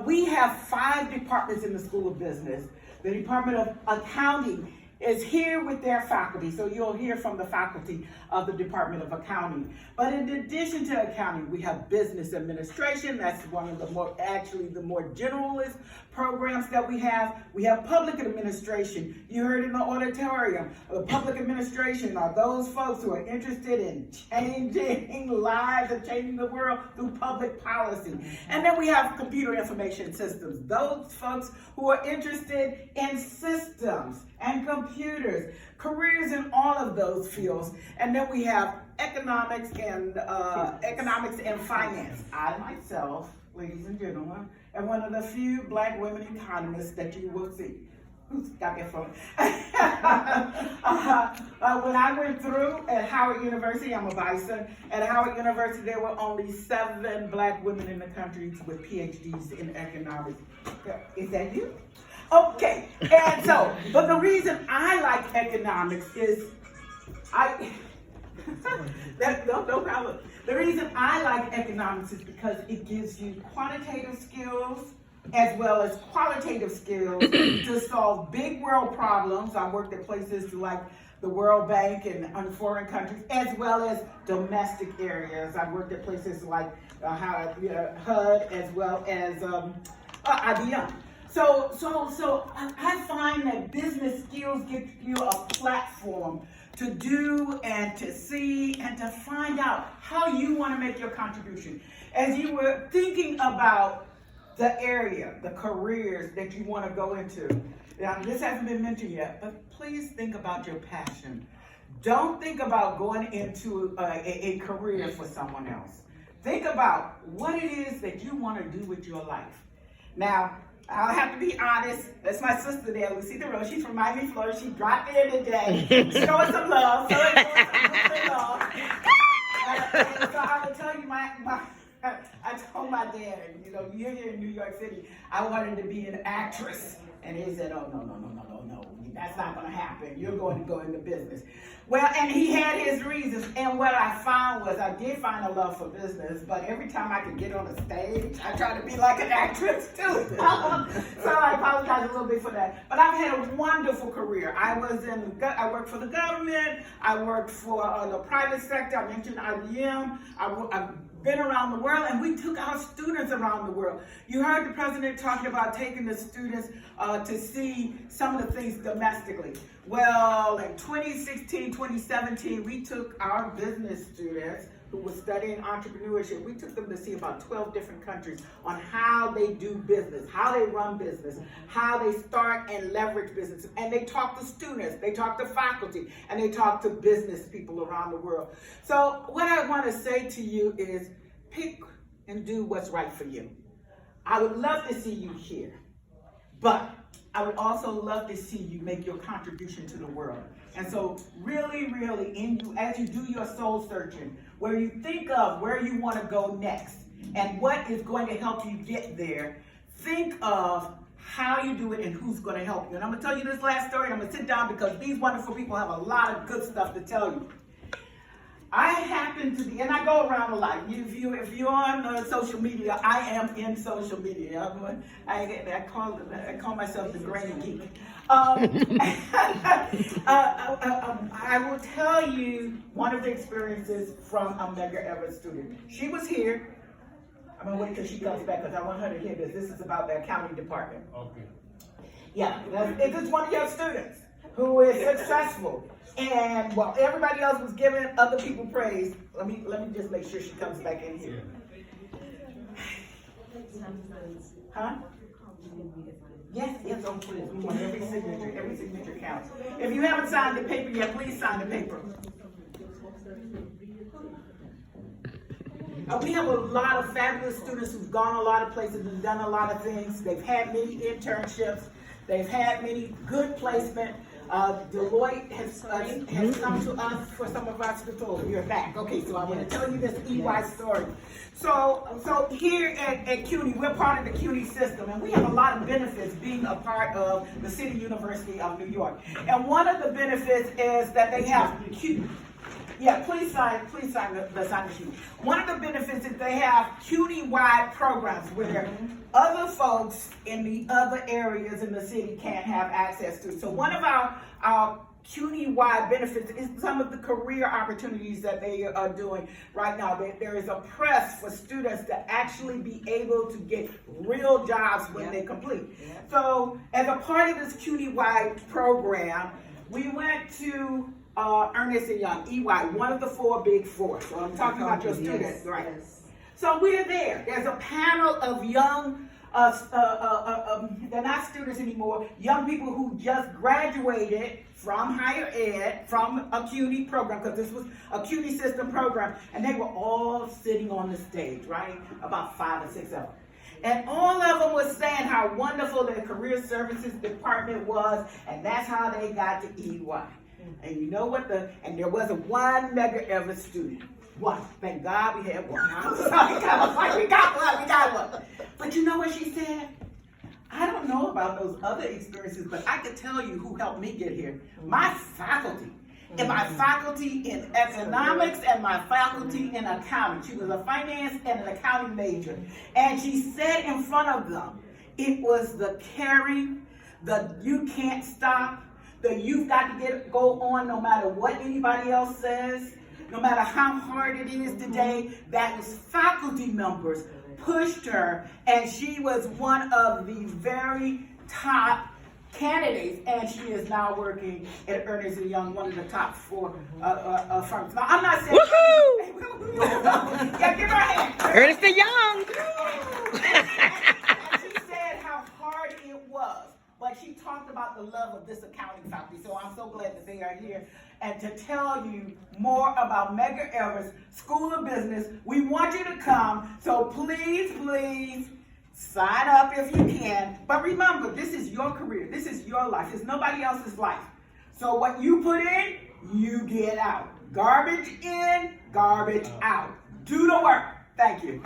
We have 5 departments in the School of Business. The Department of Accounting is here with their faculty, so you'll hear from the faculty of the Department of Accounting. But in addition to accounting, we have business administration. That's one of the more generalist programs that we have. We have public administration. You heard in the auditorium, the public administration are those folks who are interested in changing lives and changing the world through public policy. And then we have computer information systems, those folks who are interested in systems and computers, careers in all of those fields. And then we have economics and finance. I myself, ladies and gentlemen, am one of the few black women economists that you will see. Who's got their phone? When I went through at Howard University, I'm a bison. At Howard University, there were only 7 black women in the country with PhDs in economics. Is that you? Okay, and so, but the reason I like economics is, no problem. The reason I like economics is because it gives you quantitative skills as well as qualitative skills to solve big world problems. I worked at places like the World Bank and foreign countries, as well as domestic areas. I worked at places like HUD, as well as IBM. So I find that business skills give you a platform to do and to see and to find out how you want to make your contribution. As you were thinking about the area, the careers that you want to go into. Now, this hasn't been mentioned yet, but please think about your passion. Don't think about going into a career for someone else. Think about what it is that you want to do with your life. Now, I'll have to be honest. That's my sister there, Lucy DeRose. She's from Miami, Florida. She dropped in today. Show us some love. So I will tell you, I told my dad, you're here in New York City. I wanted to be an actress. And he said, oh, no. That's not going to happen. You're going to go into business. Well, and he had his reasons. And what I found was I did find a love for business, but every time I could get on a stage, I tried to be like an actress too. So I apologize a little bit for that. But I've had a wonderful career. I worked for the government. I worked for the private sector. I mentioned IBM. I've been around the world, and we took our students around the world. You heard the president talking about taking the students to see some of the things domestically. Well, in 2016, 2017, we took our business students who were studying entrepreneurship, we took them to see about 12 different countries on how they do business, how they run business, how they start and leverage business. And they talk to students, they talk to faculty, and they talk to business people around the world. So what I want to say to you is pick and do what's right for you. I would love to see you here, but I would also love to see you make your contribution to the world. And so really, as you do your soul searching, where you think of where you want to go next and what is going to help you get there, think of how you do it and who's going to help you. And I'm going to tell you this last story, and I'm going to sit down because these wonderful people have a lot of good stuff to tell you. I happen to be, and I go around a lot. If you're on social media, I am in social media. I call myself the granny geek. I will tell you one of the experiences from a Medgar Evers student. She was here. I'm gonna wait till she comes back because I want her to hear this. This is about the accounting department. Okay. Yeah, this is one of your students who is successful. And while everybody else was giving other people praise, let me just make sure she comes back in here. Huh? Yes, oh please. We want every signature counts. If you haven't signed the paper yet, please sign the paper. We have a lot of fabulous students who've gone a lot of places and done a lot of things. They've had many internships. They've had many good placements. Deloitte has come to us for some of our students. Oh, you're back. Okay, so I want to tell you this EY story. So here at CUNY, we're part of the CUNY system, and we have a lot of benefits being a part of the City University of New York. And one of the benefits is that they have Yeah, please sign the sign sheet. One of the benefits is they have CUNY-wide programs where other folks in the other areas in the city can't have access to. So one of our CUNY-wide benefits is some of the career opportunities that they are doing right now. There is a press for students to actually be able to get real jobs when they complete. So as a part of this CUNY-wide program, we went to Ernest & Young, EY, one of the 4 big 4. So I'm talking about your students, right? Yes. So we're there. There's a panel of young, they're not students anymore, young people who just graduated from higher ed, from a CUNY program, because this was a CUNY system program, and they were all sitting on the stage, right? About 5 or 6 of them. And all of them was saying how wonderful their career services department was, and that's how they got to EY. And you know what and there wasn't one Medgar Evers student. One. Thank God we had one. I was like, we got one. But you know what she said? I don't know about those other experiences, but I can tell you who helped me get here. My faculty. And my faculty in economics and my faculty in accounting. She was a finance and an accounting major. And she said in front of them, it was the caring, the you can't stop, the you've got to go on no matter what anybody else says, no matter how hard it is today, that was faculty members pushed her, and she was one of the very top candidates, and she is now working at Ernest & Young, one of the top 4 firms. Now, I'm not saying... Woohoo! Yeah, give her a hand. Ernest & Young! And she said how hard it was, but she talked about the love of this accounting faculty, so I'm so glad that they are here. And to tell you more about Medgar Evers School of Business, we want you to come, so please, please, sign up if you can. But remember, this is your career. This is your life. It's nobody else's life. So what you put in, you get out. Garbage in, garbage out. Do the work. Thank you.